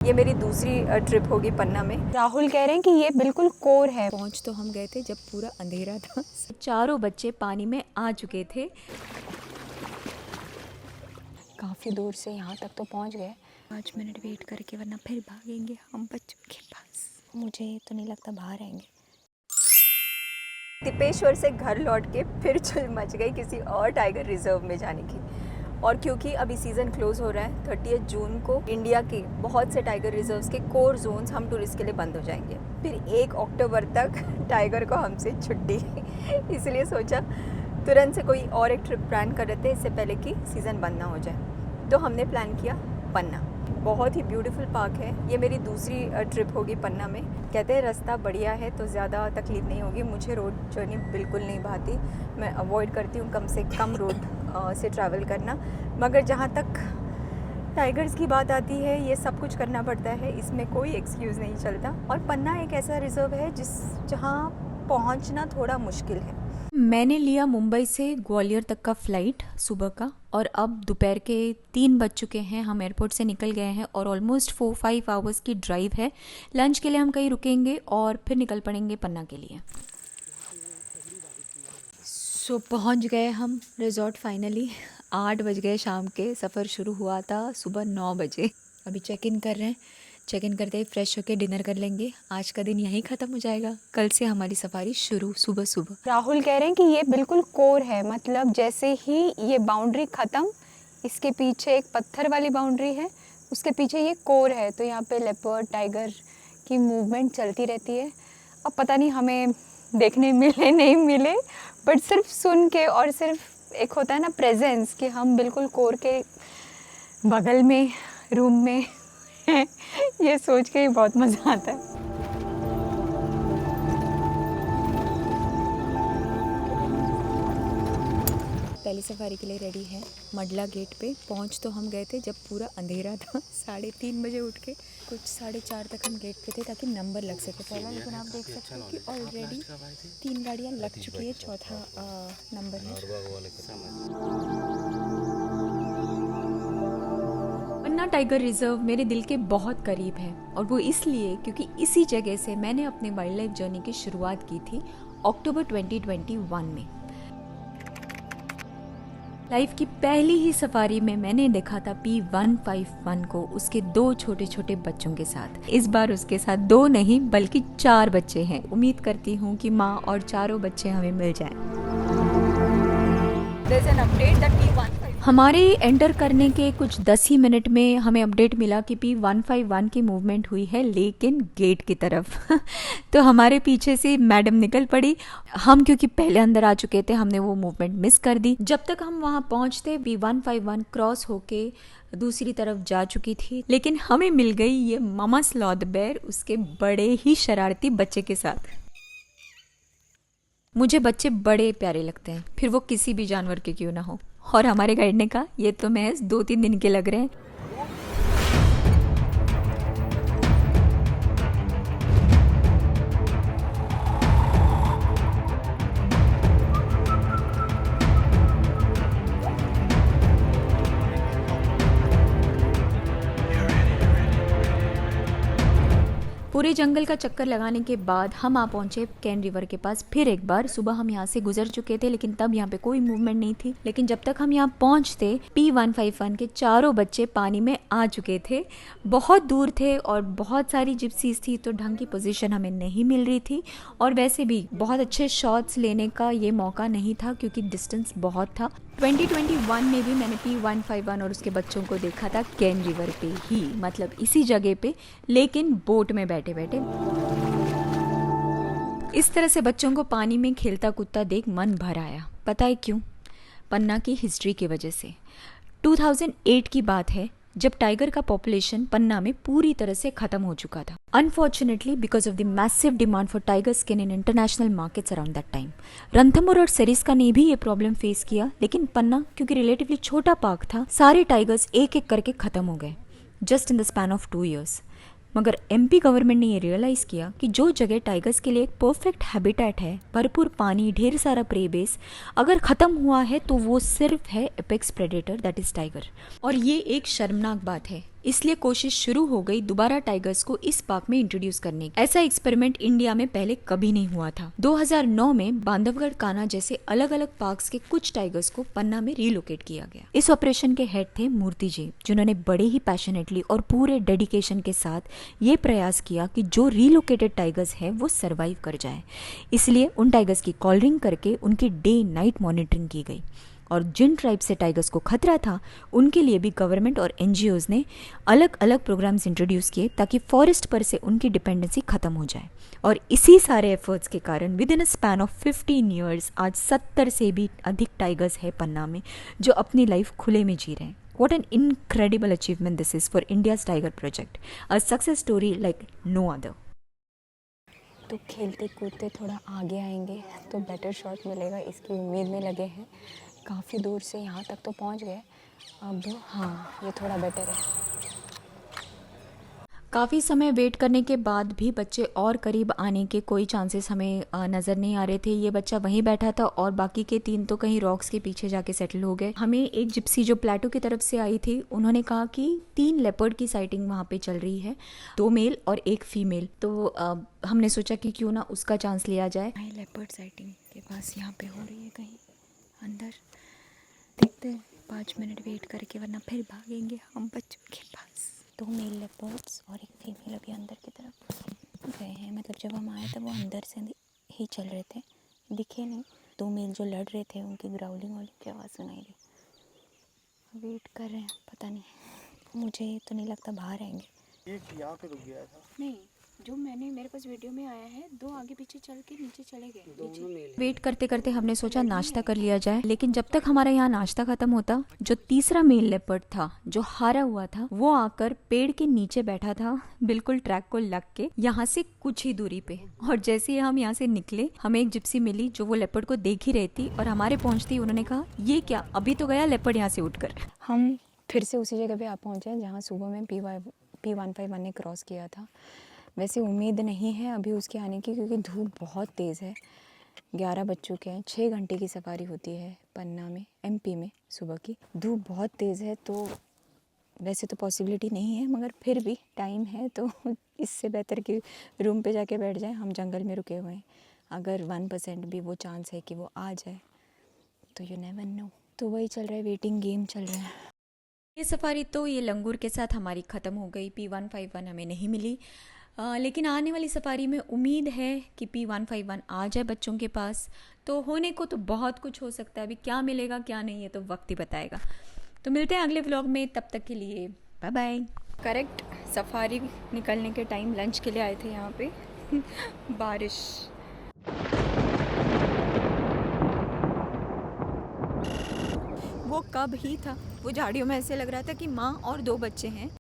ये मेरी दूसरी ट्रिप होगी पन्ना में। राहुल कह रहे हैं कि ये बिल्कुल कोर है। पहुंच तो हम गए थे जब पूरा अंधेरा था। चारों बच्चे पानी में आ चुके थे। काफ़ी दूर से यहाँ तक तो पहुँच गए। 5 मिनट वेट करके वरना फिर भागेंगे हम बच्चों के पास। मुझे तो नहीं लगता बाहर आएंगे। तिपेश्वर से घर लौट के फिर चल मच गई किसी और टाइगर रिजर्व में जाने की। और क्योंकि अभी सीज़न क्लोज़ हो रहा है 30 जून को इंडिया के बहुत से टाइगर रिजर्व्स के कोर जोन्स हम टूरिस्ट के लिए बंद हो जाएंगे। फिर 1 अक्टूबर तक टाइगर को हमसे छुट्टी। इसलिए सोचा तुरंत से कोई और एक ट्रिप प्लान कर रहे थे इससे पहले कि सीज़न बंद ना हो जाए। तो हमने प्लान किया पन्ना। बहुत ही ब्यूटीफुल पार्क है। ये मेरी दूसरी ट्रिप होगी पन्ना में। कहते हैं रास्ता बढ़िया है तो ज़्यादा तकलीफ़ नहीं होगी। मुझे रोड जर्नी बिल्कुल नहीं भाती। मैं अवॉइड करती हूँ कम से कम रोड से ट्रैवल करना। मगर जहाँ तक टाइगर्स की बात आती है ये सब कुछ करना पड़ता है, इसमें कोई एक्सक्यूज़ नहीं चलता। और पन्ना एक ऐसा रिजर्व है जहाँ पहुँचना थोड़ा मुश्किल है। मैंने लिया मुंबई से ग्वालियर तक का फ़्लाइट सुबह का, और अब दोपहर के 3 बज चुके हैं। हम एयरपोर्ट से निकल गए हैं और ऑलमोस्ट 4-5 आवर्स की ड्राइव है। लंच के लिए हम कहीं रुकेंगे और फिर निकल पड़ेंगे पन्ना के लिए। सो पहुंच गए हम रिजॉर्ट फाइनली। 8 बज गए शाम के। सफ़र शुरू हुआ था सुबह 9 बजे। अभी चेक इन कर रहे हैं। चेक इन करते ही फ्रेश होके डिनर कर लेंगे। आज का दिन यहीं ख़त्म हो जाएगा। कल से हमारी सफारी शुरू सुबह सुबह। राहुल कह रहे हैं कि ये बिल्कुल कोर है, मतलब जैसे ही ये बाउंड्री ख़त्म, इसके पीछे एक पत्थर वाली बाउंड्री है, उसके पीछे ये कोर है। तो यहाँ पे लेपर्ड टाइगर की मूवमेंट चलती रहती है। अब पता नहीं हमें देखने मिले नहीं मिले, बट सिर्फ सुन के और सिर्फ एक होता है ना प्रेजेंस कि हम बिल्कुल कोर के बगल में रूम में हैं, ये सोच के ही बहुत मज़ा आता है। पहली सफारी के लिए रेडी है। मडला गेट पे पहुंच तो हम गए थे जब पूरा अंधेरा था। 3:30 बजे उठ के कुछ 4:30 तक हम गेट पे थे ताकि नंबर लग सके पहला। लेकिन आप देख सकते हो कि ऑलरेडी 3 गाड़ियां लग चुकी है, चौथा नंबर है। पन्ना टाइगर रिजर्व मेरे दिल के बहुत करीब है, और वो इसलिए क्योंकि इसी जगह से मैंने अपने वाइल्ड लाइफ जर्नी की शुरुआत की थी अक्टूबर 2021 में। लाइफ की पहली ही सफारी में मैंने देखा था P151 को उसके 2 छोटे छोटे बच्चों के साथ। इस बार उसके साथ 2 नहीं बल्कि 4 बच्चे हैं। उम्मीद करती हूँ कि माँ और चारों बच्चे हमें मिल जाएं। There's an update that P151 हमारे एंटर करने के कुछ 10 ही मिनट में हमें अपडेट मिला कि P151 की मूवमेंट हुई है, लेकिन गेट की तरफ। तो हमारे पीछे से मैडम निकल पड़ी। हम क्योंकि पहले अंदर आ चुके थे, हमने वो मूवमेंट मिस कर दी। जब तक हम वहाँ पहुँचते P151 क्रॉस होके दूसरी तरफ जा चुकी थी, लेकिन हमें मिल गई ये मामा स्लॉथ बेयर उसके बड़े ही शरारती बच्चे के साथ। मुझे बच्चे बड़े प्यारे लगते हैं, फिर वो किसी भी जानवर के क्यों ना हो। और हमारे गाइड ने कहा ये तो महज 2-3 दिन के लग रहे हैं। पूरे जंगल का चक्कर लगाने के बाद हम आ पहुंचे कैन रिवर के पास। फिर एक बार सुबह हम यहाँ से गुजर चुके थे, लेकिन तब यहाँ पे कोई मूवमेंट नहीं थी। लेकिन जब तक हम यहाँ पहुँचते P151 के चारों बच्चे पानी में आ चुके थे। बहुत दूर थे और बहुत सारी जिप्सीज थी, तो ढंग की पोजीशन हमें नहीं मिल रही थी। और वैसे भी बहुत अच्छे शॉट्स लेने का ये मौका नहीं था क्योंकि डिस्टेंस बहुत था। 2021 में भी मैंने P151 और उसके बच्चों को देखा था कैन रिवर पे ही, मतलब इसी जगह पे, लेकिन बोट में बैठे बैठे। इस तरह से बच्चों को पानी में खेलता कूदता देख मन भर आया। पता है क्यों? पन्ना की हिस्ट्री की वजह से। 2008 की बात है जब टाइगर का पॉपुलेशन पन्ना में पूरी तरह से खत्म हो चुका था। Unfortunately because of the massive demand for tiger skin in international markets around that time. Ranthambore और सरिस्का ने भी ये प्रॉब्लम फेस किया, लेकिन पन्ना क्योंकि रिलेटिवली छोटा पार्क था, सारे टाइगर्स एक एक करके खत्म हो गए just in the span of 2 years। मगर एमपी गवर्नमेंट ने ये रियलाइज़ किया कि जो जगह टाइगर्स के लिए एक परफेक्ट हैबिटेट है, भरपूर पानी, ढेर सारा प्रे बेस, अगर ख़त्म हुआ है तो वो सिर्फ है apex predator that is tiger. और ये एक शर्मनाक बात है इसलिए कोशिश शुरू हो गई दोबारा टाइगर्स को इस पार्क में इंट्रोड्यूस करने की। ऐसा एक्सपेरिमेंट इंडिया में पहले कभी नहीं हुआ था। 2009 में बांधवगढ़, कान्हा जैसे अलग अलग पार्क्स के कुछ टाइगर्स को पन्ना में रीलोकेट किया गया। इस ऑपरेशन के हेड थे मूर्ति जी, जिन्होंने बड़े ही पैशनेटली और पूरे डेडिकेशन के साथ ये प्रयास किया कि जो रीलोकेटेड टाइगर्स है वो सर्वाइव कर जाए। इसलिए उन टाइगर्स की कॉलरिंग करके उनकी डे नाइट मॉनिटरिंग की गई और जिन ट्राइब से टाइगर्स को खतरा था उनके लिए भी गवर्नमेंट और एनजीओज ने अलग अलग प्रोग्राम्स इंट्रोड्यूस किए ताकि फॉरेस्ट पर से उनकी डिपेंडेंसी खत्म हो जाए। और इसी सारे एफर्ट्स के कारण with in a span of 15 years आज 70 से भी अधिक टाइगर्स है पन्ना में जो अपनी लाइफ खुले में जी रहे हैं। What an incredible achievement this is for India's Tiger Project, a success story like no other. तो खेलते कूदते थोड़ा आगे आएंगे तो बेटर शॉट मिलेगा, इसकी उम्मीद में लगे हैं। काफ़ी दूर से यहाँ तक तो पहुँच गए। अब हाँ, ये थोड़ा बेटर है। काफ़ी समय वेट करने के बाद भी बच्चे और करीब आने के कोई चांसेस हमें नज़र नहीं आ रहे थे। ये बच्चा वहीं बैठा था और बाकी के 3 तो कहीं रॉक्स के पीछे जाके सेटल हो गए। हमें एक जिप्सी जो प्लेटो की तरफ से आई थी, उन्होंने कहा कि 3 लेपर्ड की साइटिंग वहाँ पे चल रही है, 2 मेल और 1 फीमेल। तो हमने सोचा कि क्यों ना उसका चांस लिया जाए। लेपर्ड साइटिंग के पास यहाँ पे हो रही है कहीं अंदर, देखते हैं 5 मिनट वेट करके, वरना फिर भागेंगे हम बच्चों के पास। 2 मेल लेपर्ड्स और 1 फीमेल अभी अंदर की तरफ गए हैं। मतलब जब हम आए तब वो अंदर से ही चल रहे थे, दिखे नहीं। 2 मेल जो लड़ रहे थे उनकी ग्राउलिंग वाली की आवाज़ सुनाई दी। वेट कर रहे हैं, पता नहीं, मुझे तो नहीं लगता बाहर आएंगे। एक यहाँ पे रुक गया था। नहीं, जो मेरे पास वीडियो में आया है, 2 आगे पीछे चल के नीचे चले गए। वेट करते करते हमने सोचा नाश्ता कर लिया जाए, लेकिन जब तक हमारा यहाँ नाश्ता खत्म होता, जो तीसरा मेल लेपर्ड था जो हारा हुआ था, वो आकर पेड़ के नीचे बैठा था, बिल्कुल ट्रैक को लग के, यहाँ से कुछ ही दूरी पे। और जैसे ही हम यहाँ से निकले, हमें एक जिप्सी मिली जो वो लेपर्ड को देख ही रही थी और हमारे पहुँचती उन्होंने कहा, ये क्या, अभी तो गया लेपर्ड यहाँ से उठकर। हम फिर से उसी जगह पे आ पहुँचे जहाँ सुबह में P151 ने क्रॉस किया था। वैसे उम्मीद नहीं है अभी उसके आने की, क्योंकि धूप बहुत तेज़ है। 11 बज चुके हैं। 6 घंटे की सफारी होती है पन्ना में, MP में, सुबह की। धूप बहुत तेज़ है तो वैसे तो पॉसिबिलिटी नहीं है, मगर फिर भी टाइम है तो इससे बेहतर कि रूम पे जाके बैठ जाएं। हम जंगल में रुके हुए हैं, अगर 1% भी वो चांस है कि वो आ जाए तो यू नेवर नो। तो वही चल रहा है, वेटिंग गेम चल रहा है। ये सफारी तो ये लंगूर के साथ हमारी ख़त्म हो गई। P151 हमें नहीं मिली, लेकिन आने वाली सफारी में उम्मीद है कि P151 आ जाए बच्चों के पास। तो होने को तो बहुत कुछ हो सकता है, अभी क्या मिलेगा क्या नहीं है तो वक्त ही बताएगा। तो मिलते हैं अगले व्लॉग में, तब तक के लिए बाय बाय। करेक्ट सफारी निकलने के टाइम लंच के लिए आए थे यहाँ पे। बारिश, वो कब ही था, वो झाड़ियों में ऐसे लग रहा था कि माँ और 2 बच्चे हैं